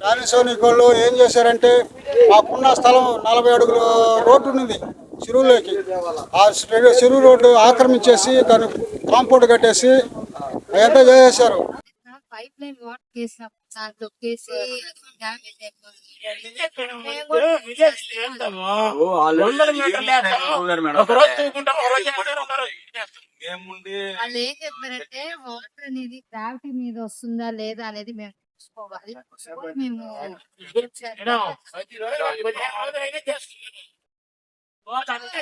రాణి సైనికులు ఏం చేశారంటే మాకున్న స్థలం 40 అడుగుల రోడ్డు ఉంది చెరువులోకి. ఆ చెరువు రోడ్డు ఆక్రమించేసి దాన్ని కాంపౌండ్ కట్టేసి అదంతా చేసేశారు. పైప్ లైన్ వాటర్ కేసినప్పుడు దాంట్లో కేసి డ్యామేజ్ వాళ్ళు ఏం చెప్పారంటే వాటర్ అనేది గ్రావిటీ మీద వస్తుందా లేదా అనేది మేము చూసుకోవాలి. మేము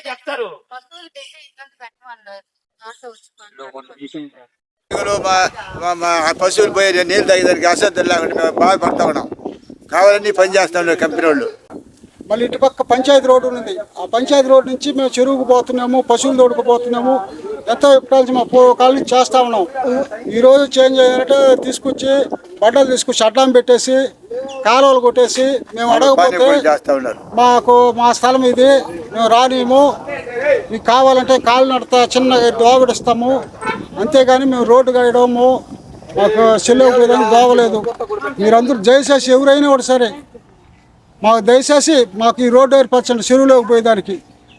చెప్తారు పశువులు పోయి నీళ్ళు తాగేదానికి అసలు లేకుండా మేము బాధపడతా ఉన్నాం. కావాలని పని చేస్తా ఉన్నారు కంపెనీ వాళ్ళు. మళ్ళీ ఇటుపక్క పంచాయతీ రోడ్డు ఉంది. ఆ పంచాయతీ రోడ్డు నుంచి మేము చెరువుకు పోతున్నాము, పశువులు తోడుకుపోతున్నాము. ఎంతో విప్రాల్సి మా కాలనీ చేస్తా ఉన్నాం. ఈరోజు చేంజ్ అయ్యారంటే తీసుకొచ్చి బట్టలు తీసుకొచ్చి అడ్డం పెట్టేసి కాలువలు కొట్టేసి మేము అడగపోతే మా స్థలం ఇది, మేము రానిము, మీకు కావాలంటే కాలు నడతా చిన్న దోవడిస్తాము, అంతేగాని మేము రోడ్డు కాయడము మాకు చెల్లెకపోయేదానికి దోవలేదు. మీరందరూ దయచేసి ఎవరైనా కూడా సరే మాకు దయచేసి మాకు ఈ రోడ్డు ఏర్పరచండి. చెరువులోకి పోయేదానికి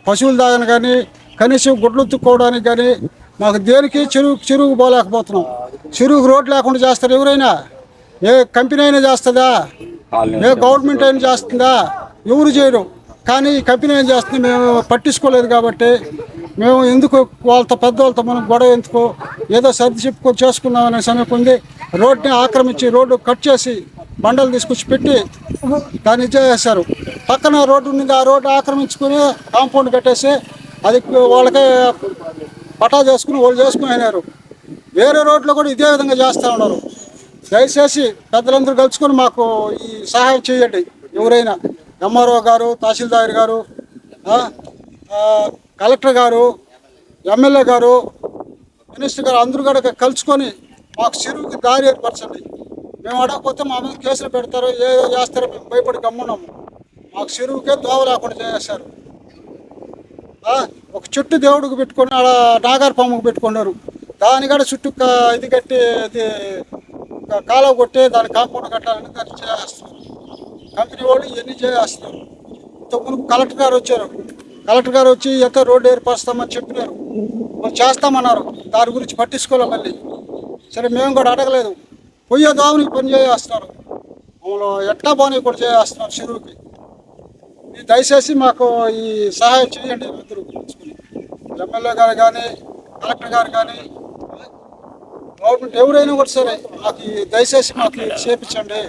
పశువులు తాగని కానీ కనీసం గుడ్లు తుక్కోవడానికి కానీ మాకు దేనికి చెరువుకు పోలేకపోతున్నాం. చెరువుకు రోడ్డు లేకుండా చేస్తారు ఎవరైనా? ఏ కంపెనీ అయినా చేస్తుందా? ఏ గవర్నమెంట్ అయినా చేస్తుందా? ఎవరు చేయరు. కానీ ఈ కంపెనీ ఏం చేస్తుంది మేము పట్టించుకోలేదు కాబట్టి మేము ఎందుకు వాళ్ళతో పెద్దవాళ్ళతో మనం గొడవ ఎందుకు, ఏదో సర్ది చెప్పుకొని చేసుకుందాం అనే సమయం ఉంది. రోడ్ని ఆక్రమించి రోడ్డు కట్ చేసి బండలు తీసుకొచ్చి పెట్టి దాన్ని చేశారు. పక్కన రోడ్డు ఉంది, ఆ రోడ్డు ఆక్రమించుకుని కాంపౌండ్ కట్టేసి అది వాళ్ళకే పటా చేసుకుని వాళ్ళు చేసుకుని అయినారు. వేరే రోడ్లో కూడా ఇదే విధంగా చేస్తూ ఉన్నారు. దయచేసి పెద్దలందరూ కలుసుకొని మాకు ఈ సహాయం చేయండి. ఎవరైనా ఎంఆర్ఓ గారు, తహసీల్దార్ గారు, కలెక్టర్ గారు, ఎమ్మెల్యే గారు, మినిస్టర్ గారు అందరూ కూడా కలుసుకొని మాకు చెరువుకి దారి ఏర్పరచండి. మేము అడగకపోతే మా మీద కేసులు పెడతారు, ఏదో చేస్తారో మేము భయపడి గమ్మున్నాము. మాకు చెరువుకే దోవ లేకుండా చేశారు. ఒక చెట్టు దేవుడికి పెట్టుకొని ఆడ నాగారపాముకు పెట్టుకున్నారు. దాని కూడా చుట్టూ ఇది కట్టి అది కాలువ కొట్టి దాని కాంపౌండ్ కట్టాలని దాన్ని చేస్తున్నారు. కంపెనీ వాళ్ళు ఇవన్నీ చేస్తున్నారు. ఇంతకుముందు కలెక్టర్ గారు వచ్చారు. కలెక్టర్ గారు వచ్చి ఎంత రోడ్డు ఏర్పరుస్తామని చెప్పినారు, వాళ్ళు చేస్తామన్నారు. దాని గురించి పట్టించుకోవాలి. మళ్ళీ సరే మేము కూడా అడగలేదు. పొయ్యే దావుని పని చేస్తున్నారు. మమ్మల్ని ఎట్లా పోనీ కూడా చేస్తున్నారు చెరువుకి. దయచేసి మాకు ఈ సహాయం చేయండి. అందరూ ఎమ్మెల్యే గారు కానీ, కలెక్టర్ గారు కానీ, గవర్నమెంట్ ఎవరైనా కూడా సరే మాకు దయచేసి మాకు చేపించండి.